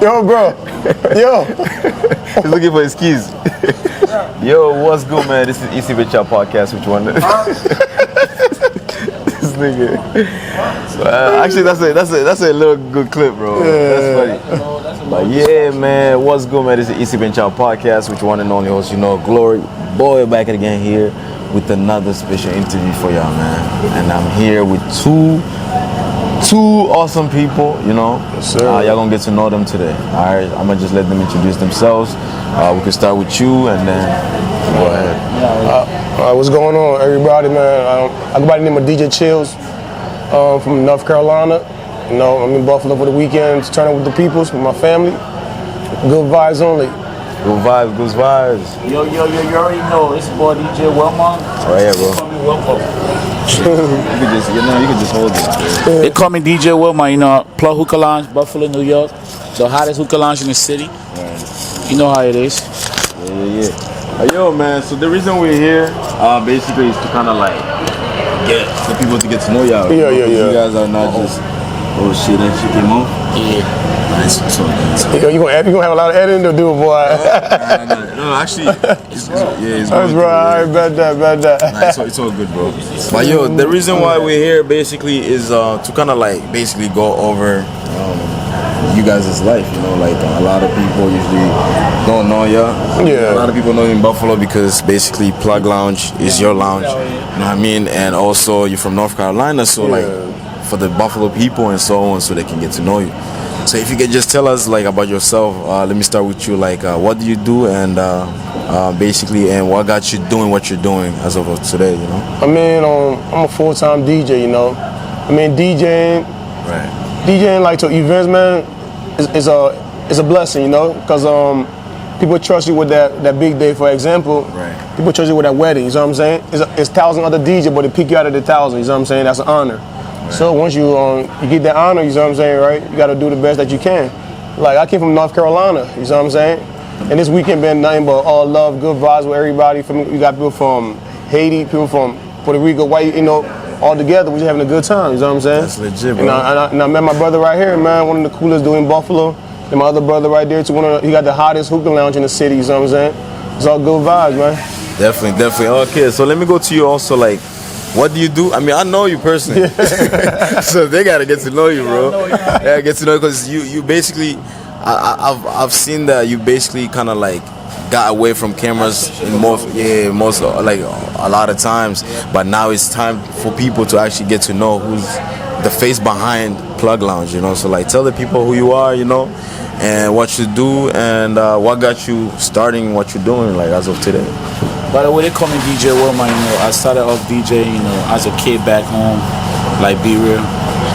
yo, bro. Yo. He's looking for his keys. Yo, what's good, man? This is Easy Bitch Out Podcast. Which one? This nigga. So, actually, that's a little good clip, bro. That's funny. But yeah, man, what's good, man? This is Easy Bitch Out Podcast. Which one and only host, Glory Boy, back again here with another special interview for y'all, man. And I'm here with two awesome people, Yes, sir. Y'all gonna get to know them today. Alright, I'm gonna just let them introduce themselves. We can start with you and then go ahead. What's going on, everybody, man? I go by the name of DJ Chills from North Carolina. I'm in Buffalo for the weekend, to turn up with the peoples, with my family. Good vibes only. Good vibes, good vibes. Yo, you already know, it's your boy DJ Wilmar. Oh yeah, bro. You can just hold it. They call me DJ Wilmar, Plug Hookah Lounge, Buffalo, New York. The hottest hookah lounge in the city. Right. You know how it is. Yeah. Yo, man, so the reason we're here, basically is to kind of like get the people to get to know y'all. Yeah. You guys are not just, oh shit, that shit came off. Yeah. Nice. You gonna have a lot of editing to do, boy. No, actually, it's That's right. I bet that. Nah, it's all good, bro. But yo, the reason why we're here basically is to kind of like basically go over you guys' life. Like a lot of people usually don't know y'all. Yeah. A lot of people know you in Buffalo because basically Plug Lounge is your lounge. You know what I mean? And also you're from North Carolina, so like for the Buffalo people and so on, so they can get to know you. So if you could just tell us like about yourself, let me start with you. Like, what do you do, and basically, and what got you doing what you're doing as of today? I mean, I'm a full-time DJ. I mean, DJing like to events, man, is a blessing. Because people trust you with that big day. For example, people trust you with that wedding. You know what I'm saying? It's 1,000 other DJs, but they pick you out of the 1,000. You know what I'm saying? That's an honor. So once you get that honor, you know what I'm saying, right? You got to do the best that you can. Like I came from North Carolina, you know what I'm saying? And this weekend been nothing but all love, good vibes with everybody. You got people from Haiti, people from Puerto Rico, white, all together. We just having a good time, you know what I'm saying? That's legit, bro. And I met my brother right here, man, one of the coolest dudes in Buffalo. And my other brother right there too, he got the hottest hookah lounge in the city, you know what I'm saying? It's all good vibes, man. Definitely. Okay, so let me go to you also, like, what do you do? I mean, I know you personally, so they gotta get to know you, bro. Yeah, get to know you because you basically, I've seen that you basically kind of like got away from cameras in most like a lot of times, but now it's time for people to actually get to know who's the face behind Plug Lounge, So like, tell the people who you are, and what you do, and what got you starting what you're doing, like as of today. By the way, they call me DJ Wilmar. I started off DJing, as a kid back home, like Be Real.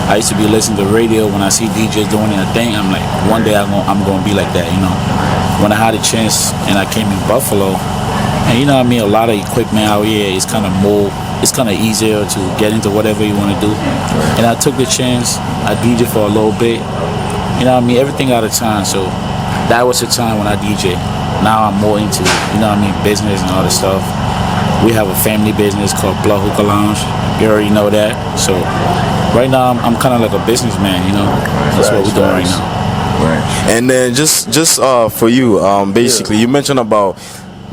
I used to be listening to radio when I see DJs doing their thing. I'm like, one day I'm gonna be like that, When I had a chance and I came in Buffalo, and a lot of equipment out here is kind of more. It's kind of easier to get into whatever you want to do. And I took the chance. I DJ for a little bit. Everything out of time. So that was the time when I DJ. Now I'm more into, business and all this stuff. We have a family business called Plug Hookah Lounge. You already know that. So right now I'm kind of like a businessman, That's what we're doing right now. Right. And then just for you, basically, you mentioned about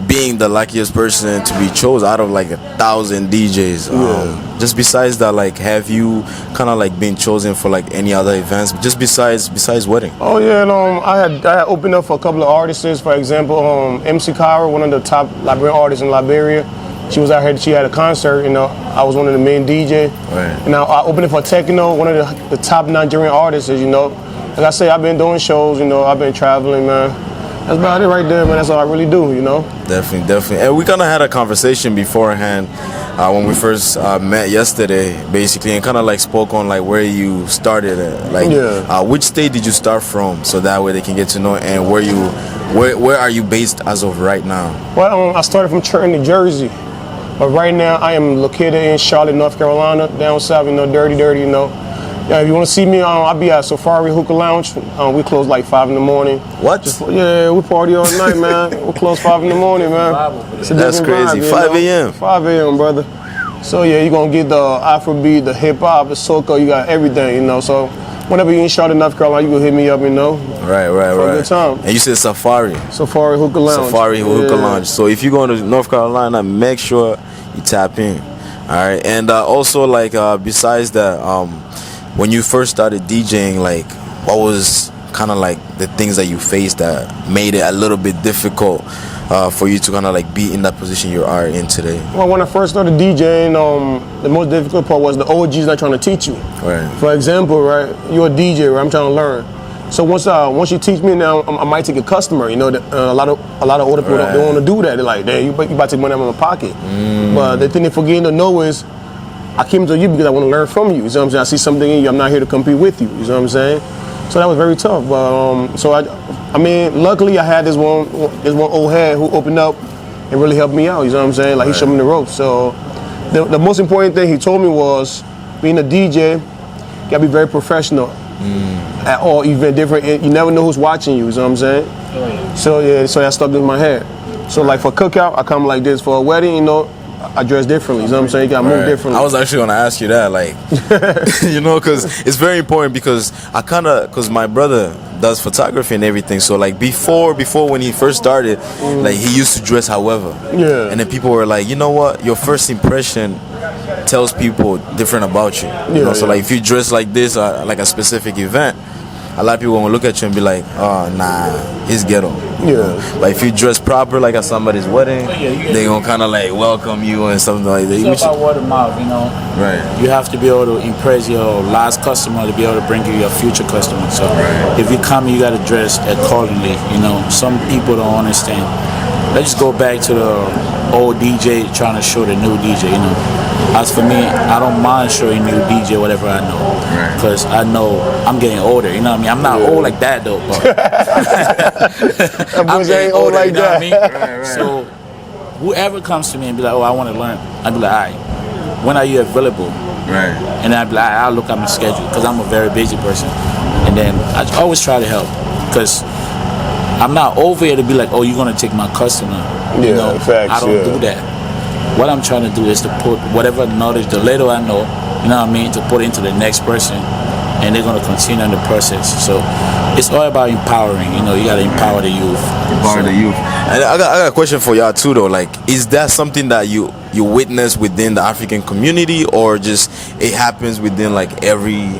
being the luckiest person to be chosen out of like 1,000 DJs. Just besides that, like, have you kind of like been chosen for like any other events? Just besides wedding? Oh yeah, and I had opened up for a couple of artists. For example, MC Kyra, one of the top Liberian artists in Liberia. She was out here. She had a concert. I was one of the main DJ. Right. And I opened it for Techno, one of the top Nigerian artists. Like I say, I've been doing shows. I've been traveling, man. That's about it right there, man. That's all I really do, Definitely. And we kind of had a conversation beforehand when we first met yesterday, basically, and kind of like spoke on like where you started at. Like, which state did you start from, so that way they can get to know, and where are you based as of right now? Well, I started from Trenton, New Jersey, but right now I am located in Charlotte, North Carolina, down south, dirty. Yeah, if you want to see me, I'll be at Safari Hookah Lounge. We close like 5 in the morning. What? We party all night, man. We close 5 in the morning, man. That's crazy. 5 a.m. 5 a.m., brother. So yeah, you're gonna get the Afrobeat, the hip hop, the soca. You got everything, So whenever you're in Charlotte, North Carolina, you can hit me up, you know. Right. For a good time. And you said Safari. Safari Hookah Lounge. Safari Hookah Lounge. So if you go to North Carolina, make sure you tap in. All right. And also, like, besides that, when you first started DJing, like, what was kind of like the things that you faced that made it a little bit difficult for you to kind of like be in that position you are in today? Well, when I first started DJing, the most difficult part was the OGs not trying to teach you. Right. For example, right, you're a DJ, right? I'm trying to learn. So once you teach me now, I might take a customer. You know, a lot of older people don't want to do that. They're like, damn, you about to take money out of my pocket. But the thing they're forgetting to know is, I came to you because I want to learn from you. You know what I'm saying? I see something in you. I'm not here to compete with you. You know what I'm saying? So that was very tough. But so I mean, luckily I had this one old head who opened up and really helped me out. You know what I'm saying? Like he showed me the ropes. So the most important thing he told me was, being a DJ, you gotta be very professional at all event. Different. You never know who's watching you. You know what I'm saying? Oh, yeah. So that stuck in my head. So like for cookout, I come like this. For a wedding, you know, I dress differently. You know what I'm saying? You gotta move differently. I was actually gonna ask you that, like, you know, because it's very important. Because because my brother does photography and everything. So like before when he first started, like he used to dress however. Yeah. And then people were like, you know what, your first impression tells people different about you. You know, so like if you dress like this, like a specific event, a lot of people gonna look at you and be like, oh nah, he's ghetto. Yeah. But if you dress proper, like at somebody's wedding, they gonna kind of like welcome you and something like that. It's all about word of mouth, you know. Right. You have to be able to impress your last customer to be able to bring you your future customer. So if you come, you gotta dress accordingly. You know, some people don't understand. Let's just go back to the old DJ trying to show the new DJ. You know, as for me, I don't mind showing new DJ whatever I know, because I know I'm getting older. You know what I mean? I'm not old like that though, but I'm getting old older. like You know that. what I mean? So whoever comes to me and be like, "Oh, I want to learn," I'd be like, "All right, when are you available?" Right. And I'd be like, I'll look at my schedule because I'm a very busy person. And then I always try to help, because I'm not over here to be like, oh, you're going to take my customer. You know, facts, I don't do that. What I'm trying to do is to put whatever knowledge, the little I know, you know what I mean, to put into the next person, and they're going to continue in the process. So it's all about empowering. You know, you got to empower the youth. Empower the youth. And I got a question for y'all too, though. Like, is that something that you witness within the African community, or just it happens within like every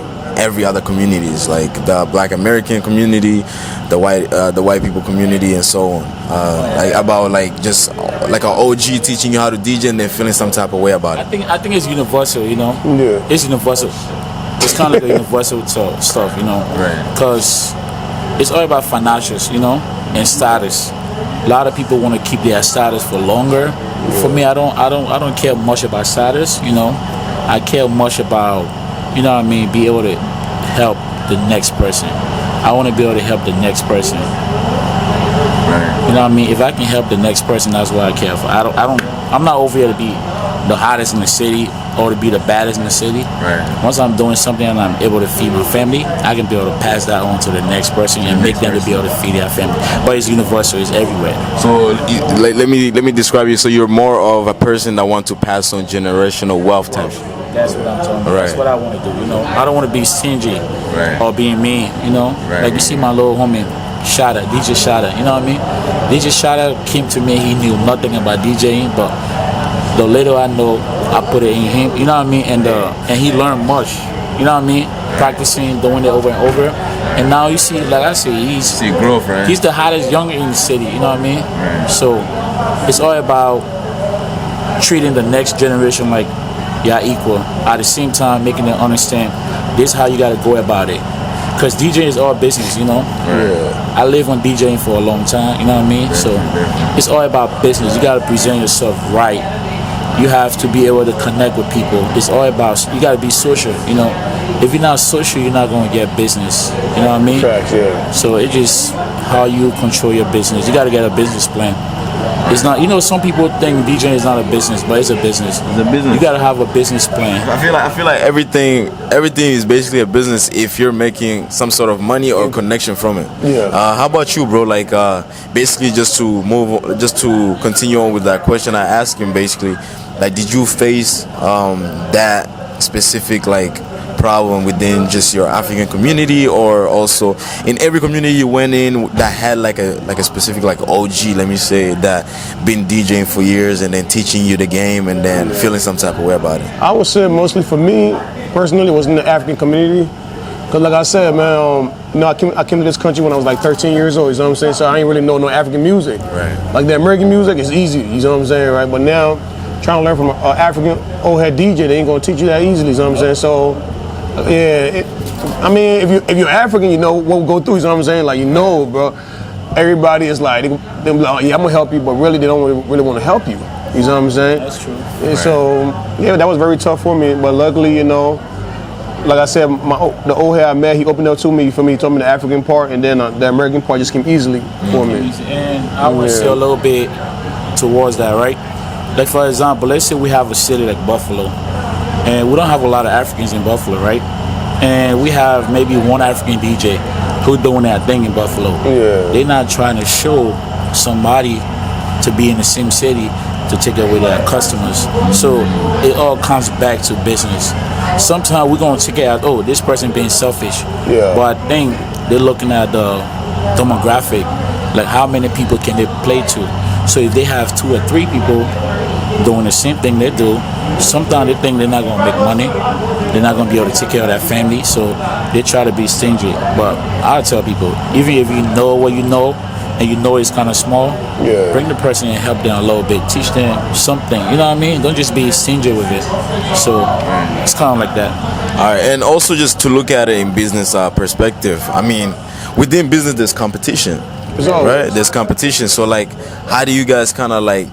other communities, like the Black American community, the white people community, and so on? Like about like just like an OG teaching you how to DJ and then feeling some type of way about it. I think it's universal. You know, it's universal. It's kind of like a universal stuff. You know, because it's all about financials. You know, and status. A lot of people want to keep their status for longer. For me, I don't care much about status. You know, I care much about, you know what I mean, be able to help the next person. I want to be able to help the next person. You know what I mean? If I can help the next person, that's what I care for. I'm not over here to be the hottest in the city or to be the baddest in the city. Once I'm doing something and I'm able to feed my family, I can be able to pass that on to the next person and make them to be able to feed their family. But it's universal, it's everywhere. So let me describe you. So you're more of a person that wants to pass on generational wealth type. That's what I'm talking about. That's what I want to do. You know, I don't want to be stingy or being mean. You know, like you see my little homie Shada, DJ Shada. You know what I mean? DJ Shada came to me. He knew nothing about DJing, but the little I know, I put it in him. You know what I mean? And he learned much. You know what I mean? Practicing, doing it over and over. And now you see, like I say, he's growth, right? He's the hottest young in the city. You know what I mean? So it's all about treating the next generation like you're equal. At the same time, making them understand this is how you got to go about it. Because DJing is all business, you know? I live on DJing for a long time, you know what I mean? So it's all about business. You got to present yourself right. You have to be able to connect with people. It's all about, you got to be social, you know? If you're not social, you're not going to get business. You know what I mean? So it's just how you control your business. You got to get a business plan. It's not, you know, some people think DJing is not a business, but it's a business. It's a business. You gotta have a business plan. I feel like everything is basically a business if you're making some sort of money or connection from it. How about you, bro? Like basically just to continue on with that question I asked him, basically, like did you face that specific like problem within just your African community, or also in every community you went in that had like a specific like OG, let me say, that been DJing for years and then teaching you the game and then feeling some type of way about it? I would say mostly for me, personally, it was in the African community. Because like I said, man, I came to this country when I was like 13 years old, you know what I'm saying? So I ain't really know no African music. Right. Like the American music is easy, you know what I'm saying, right? But now, trying to learn from an African old head DJ, they ain't gonna teach you that easily, you know what I'm saying? So, yeah, I mean, if you're African, you know what we go through, you know what I'm saying? Like, you know, bro, everybody is like, they be like, oh, yeah, I'm gonna help you, but really, they don't really want to help you. You know what I'm saying? That's true. Yeah, so, yeah, that was very tough for me, but luckily, you know, like I said, the old head I met, he opened up to me for me. He told me the African part, and then the American part just came easily for me. And I want to say a little bit towards that, right? Like for example, let's say we have a city like Buffalo, and we don't have a lot of Africans in Buffalo, right? And we have maybe one African DJ who doing that thing in Buffalo. Yeah. They're not trying to show somebody to be in the same city to take away their customers. So it all comes back to business. Sometimes we're gonna take it out, oh, this person being selfish. Yeah. But I think they're looking at the demographic, like how many people can they play to. So if they have 2 or 3 people doing the same thing they do, sometimes they think they're not gonna make money. They're not gonna be able to take care of their family, so they try to be stingy. But I tell people, even if you know what you know, and you know it's kind of small, Yeah. bring the person and help them a little bit. Teach them something. You know what I mean? Don't just be stingy with it. So it's kind of like that. All right, and also just to look at it in business perspective, I mean, within business there's competition, There's always. right? There's competition. So like, how do you guys kind of like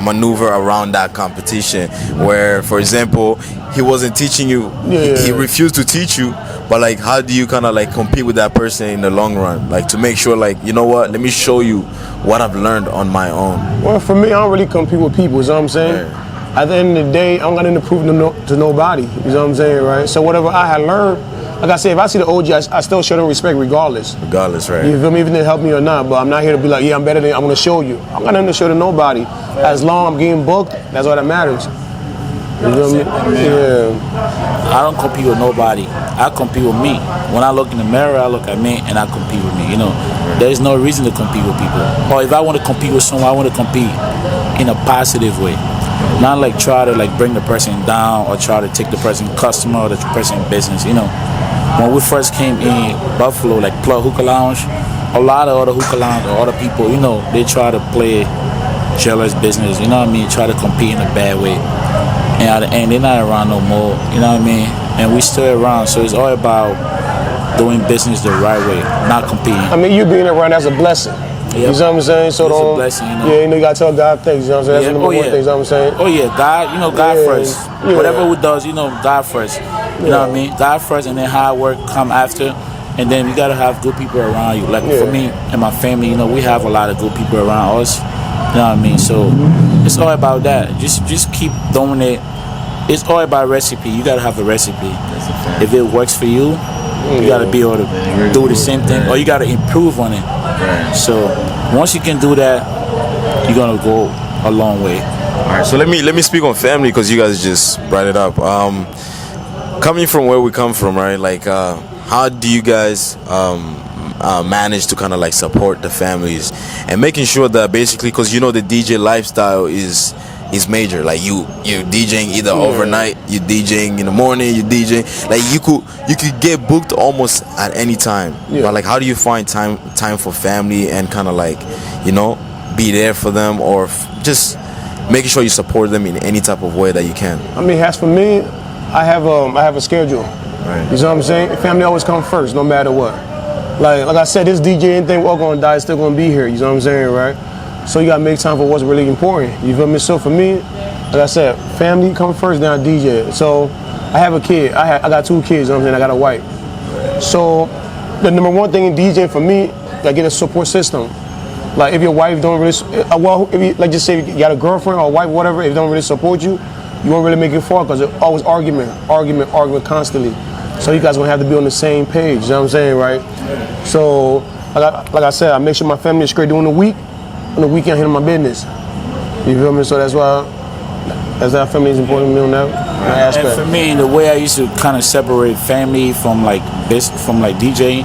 maneuver around that competition? Where, for example, he wasn't teaching you, he refused to teach you, but like, how do you kind of like compete with that person in the long run? Like to make sure, like, you know what? Let me show you what I've learned on my own. Well, for me, I don't really compete with people, you know what I'm saying? Right. At the end of the day, I'm not going to prove to nobody, you know what I'm saying, right? So whatever I had learned, like I said, if I see the OG, I still show them respect regardless. Regardless, right? You feel me? Even if they help me or not, but I'm not here to be like, yeah, I'm better than, I'm going to show you. I'm not going to show to nobody. As long as I'm getting booked, that's all that matters. You feel me? Yeah. I don't compete with nobody. I compete with me. When I look in the mirror, I look at me and I compete with me. You know, there's no reason to compete with people. Or if I want to compete with someone, I want to compete in a positive way. Not like try to like bring the person down or try to take the person customer or the person business. You know, when we first came in Buffalo, like Plug Hookah Lounge, a lot of other hookah lounge or other people, you know, they try to play jealous business. You know what I mean? Try to compete in a bad way. And at the end, they're not around no more. You know what I mean? And we still around. So it's all about doing business the right way, not competing. I mean, you being around, that's a blessing. Yep. You know what I'm saying? So It's a don't, blessing, you know? Yeah, you know, you got to tell God thanks, you know what I'm saying? That's the number one thing, you know what I'm saying? Oh yeah, God, you know, God Yeah, first. yeah. Whatever we does, you know, God first. You know what I mean? God first, and then hard work come after. And then you gotta have good people around you. Like for me and my family, you know, we have a lot of good people around us. You know what I mean? So it's all about that. Just keep doing it. It's all about recipe. You gotta have a recipe. If it works for you, you gotta be able to do the same thing, or you gotta improve on it. So once you can do that, you're gonna go a long way. All right, so let me speak on family because you guys just brought it up. Coming from where we come from, right? Like, how do you guys manage to kind of like support the families and making sure that basically, because you know the DJ lifestyle is major. Like you DJing either overnight, you DJing in the morning, you DJing. Like you could get booked almost at any time. But like, how do you find time for family and kind of like, you know, be there for them, or just making sure you support them in any type of way that you can? I mean, as for me, I have a schedule. Right. You know what I'm saying? Family always come first, no matter what. Like I said, this DJing thing, we're all gonna die, still gonna be here. You know what I'm saying, right? So you gotta make time for what's really important. You feel me? So for me, like I said, family come first, then I DJ. So I have a kid. I got 2 kids. You know what I'm saying? I got a wife. So the number one thing in DJing for me, I get a support system. Like if your wife don't really, well, if you, like just say you got a girlfriend or a wife, whatever, if they don't really support you, you won't really make it far because it's always argument constantly. So you guys gonna have to be on the same page. You know what I'm saying, right? So like I said, I make sure my family is straight during the week. On the weekend, I handle my business. You feel me? So that's why, that family is important to me on that. And for me, the way I used to kind of separate family from like this, from like DJing,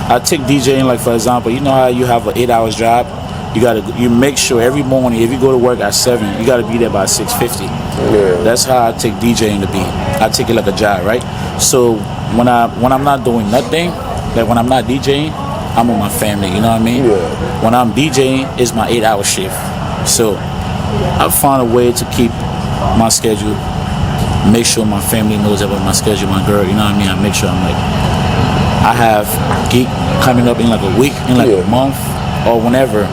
I take DJing like, for example, you know how you have an 8 hours job. You make sure every morning if you go to work at 7, you gotta be there by 6:50. Yeah. That's how I take DJing to be. I take it like a job, right? So when I'm not doing nothing, like when I'm not DJing, I'm with my family. You know what I mean? Yeah. When I'm DJing, it's my 8 hour shift. So I found a way to keep my schedule. Make sure my family knows about my schedule. My girl, you know what I mean? I make sure I'm like, I have gig coming up in like a week, in like a month, or whenever.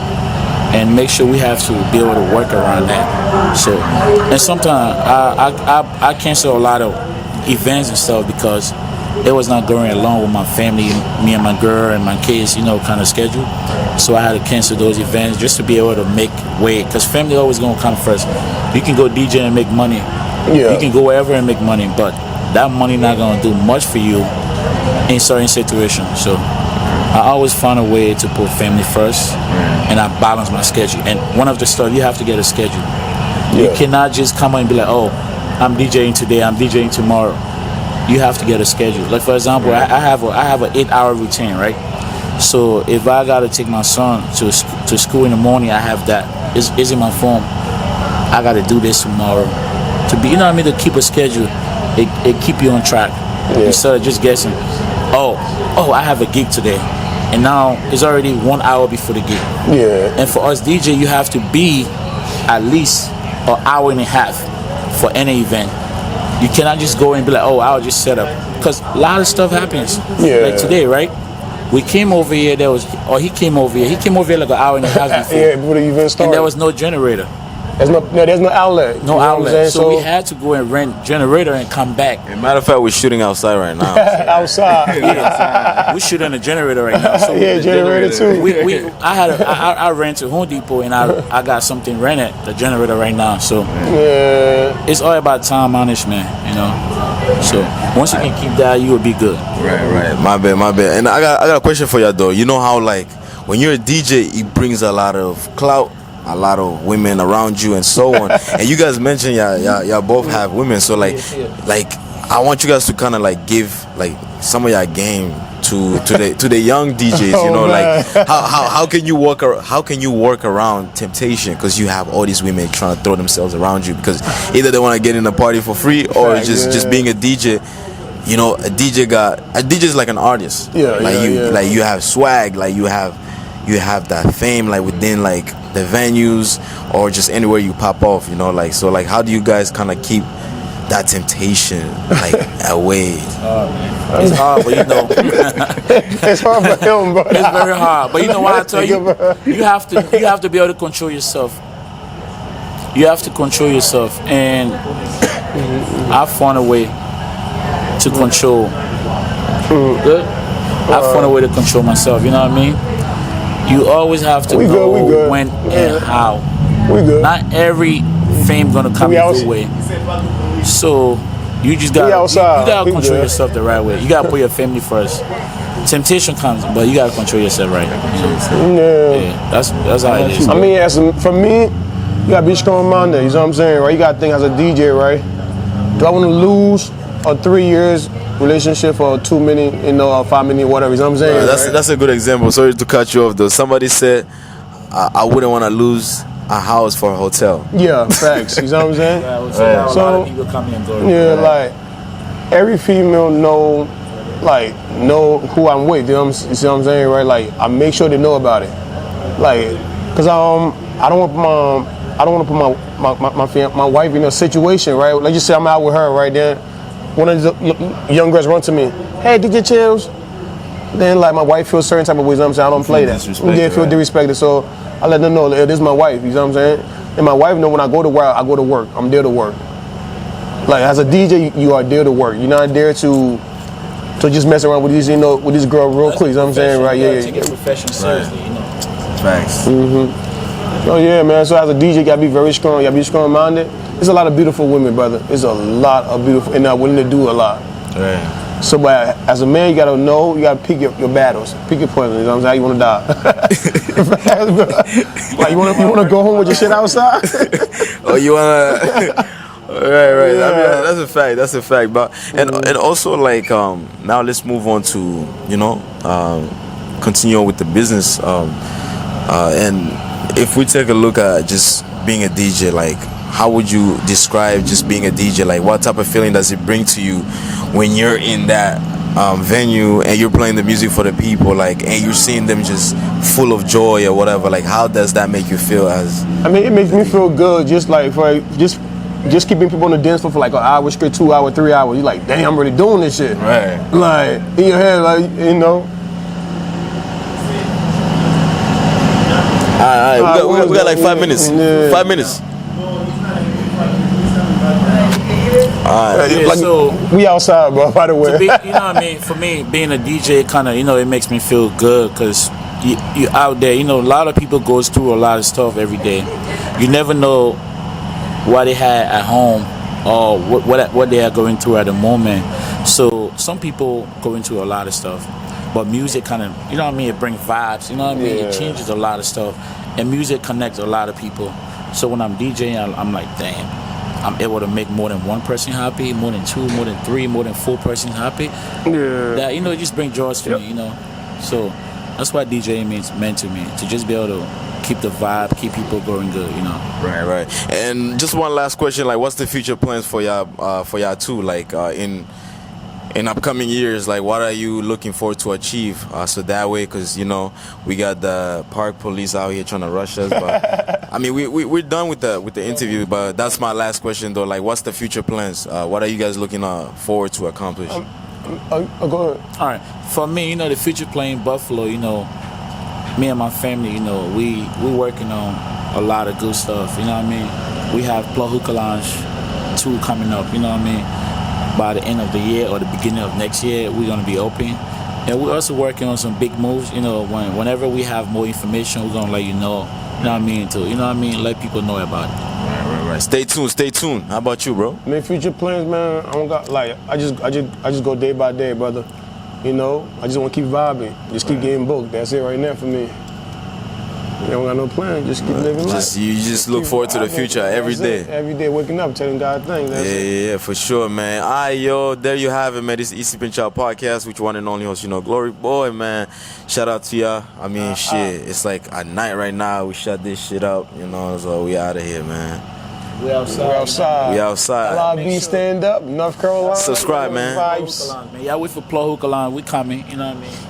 And make sure we have to be able to work around that. So, and sometimes I cancel a lot of events and stuff because it was not going along with my family, me and my girl and my kids, you know, kind of schedule. So I had to cancel those events just to be able to make way. Because family always gonna come first. You can go DJ and make money. Yeah. You can go wherever and make money, but that money not gonna do much for you in certain situations. So I always find a way to put family first, and I balance my schedule. And one of the stuff, you have to get a schedule. You cannot just come and be like, oh, I'm DJing today, I'm DJing tomorrow. You have to get a schedule. Like for example, I have an 8 hour routine, right? So if I gotta take my son to school in the morning, I have that. It's in my phone. I gotta do this tomorrow. To be, you know what I mean, to keep a schedule, it keep you on track. Instead of just guessing, oh, I have a gig today. And now it's already 1 hour before the gig. Yeah. And for us DJ, you have to be at least an hour and a half for any event. You cannot just go and be like, oh, I'll just set up. Because a lot of stuff happens. Yeah. Like today, right? We came over here, he came over here like an hour and a half before. Yeah, before the event started. And there was no generator. There's no outlet. No outlet. So we had to go and rent generator and come back. As a matter of fact, we're shooting outside right now. outside. We're shooting a generator right now. So generator too. I ran to Home Depot and I got something rented, the generator right now. So it's all about time management, you know. So once you can keep that, you will be good. Right. My bad. And I got a question for you though. You know how like when you're a DJ, it brings a lot of clout, a lot of women around you and so on. And you guys mentioned y'all both have women, so like I want you guys to kind of like give like some of your game to the young DJs, you know, like how can you work around temptation, because you have all these women trying to throw themselves around you because either they want to get in the party for free or just being a DJ. You know, a DJ is like an artist. Like you have swag, like you have that fame, like within like the venues or just anywhere you pop off, you know, like so like how do you guys kind of keep that temptation like away? It's hard, but you know, it's hard for him, bro. It's very hard, but you know what I tell you, you have to be able to control yourself. You have to control yourself, and I found a way to control. Good. I found a way to control myself. You know what I mean? You always have to know when and how. We good. Not every fame gonna come your way. So you just gotta control yourself the right way. You gotta put your family first. Temptation comes, but you gotta control yourself right. You know? Yeah, that's how it is. I mean, for me, you gotta be strong-minded. You know what I'm saying, right? You gotta think as a DJ, right? Do I want to lose a 3 years relationship or too many, you know, or 5 minutes, whatever? You know what I'm saying? That's a good example. Sorry to cut you off though. Somebody said I wouldn't want to lose a house for a hotel. Yeah, facts. You know what I'm saying? A lot of people come and go. Yeah, like every female know who I'm with. You know what I'm saying, right? Like I make sure they know about it. Like, cause I don't want to put my wife in a situation, right? Let's just say I'm out with her right there. One of the young girls run to me, hey, DJ Chills. Then like my wife feels certain type of ways. You know what I'm saying, I don't play that. Yeah, feel disrespected. So I let them know, this is my wife. You know what I'm saying? And my wife know when I go to work, I go to work. I'm there to work. Like as a DJ, you are there to work. You're not there to just mess around with these, you know, with this girl real quick. You know what I'm saying, right? Yeah. Take your profession seriously, you know. Facts. Oh yeah, man. So as a DJ, you gotta be very strong. You gotta be strong-minded. There's a lot of beautiful women, brother. There's a lot of beautiful, and they're willing to do a lot. Right. So, but as a man, you gotta know, you gotta pick your battles, pick your poison. You know what I'm saying? How you wanna die? Like you wanna go home with your shit outside? Or you wanna? Right. Yeah. I mean, that's a fact. That's a fact. But and also like now let's move on to continue with the business. And if we take a look at just being a DJ, like how would you describe just being a DJ? Like what type of feeling does it bring to you when you're in that venue and you're playing the music for the people, like, and you're seeing them just full of joy or whatever? Like how does that make you feel? As I mean, it makes me feel good, just like for just keeping people on the dance floor for like an hour straight, 2 hours, 3 hours. You're like, damn, I'm really doing this shit. Right. Like in your head, like All right, we got like 5 minutes. Yeah. 5 minutes. All right. Yeah, like, so we outside, bro. By the way. to be, you know what I mean? For me, being a DJ, kind of, it makes me feel good because you out there. A lot of people goes through a lot of stuff every day. You never know what they had at home or what they are going through at the moment. So some people going through a lot of stuff, but music kind of, it brings vibes. It changes a lot of stuff, and music connects a lot of people. So when I'm DJing, I'm like, damn. I'm able to make more than one person happy, more than two, more than three, more than four persons happy. Yeah. That it just brings joy to me, So that's what DJing meant to me, to just be able to keep the vibe, keep people going good, Right. And just one last question, like, what's the future plans for y'all too? Like, in upcoming years, like, what are you looking forward to achieve? So that way, because we got the park police out here trying to rush us. But I mean, we're done with the interview. But that's my last question though. Like, what's the future plans? What are you guys looking forward to accomplish? Go ahead. All right, for me, the future playing Buffalo, me and my family, we working on a lot of good stuff. We have Plug Hookah Lounge 2 coming up. By the end of the year or the beginning of next year, we're gonna be open, and we're also working on some big moves. Whenever we have more information, we're gonna let you know. To let people know about it. Right. Stay tuned. How about you, bro? I mean, future plans, man. I don't got like I just go day by day, brother. I just want to keep vibing, just keep getting booked. That's it right now for me. You don't got no plan. Just keep living life. You just look forward to the future every day. Every day, waking up, telling God thanks. Yeah, for sure, man. All right, yo, there you have it, man. This is Easy Pinch Out Podcast, which one and only host, Glory Boy, man. Shout out to y'all. I mean, it's like at night right now. We shut this shit up, so we out of here, man. We outside. We outside. LIB stand up, North Carolina. Subscribe, man. Vibes. Y'all wait for Plug Hookah Lounge. We coming.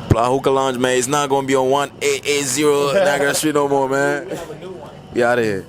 Plug Hookah Lounge, man. It's not gonna be on 1880 Niagara Street no more, man. We out of here.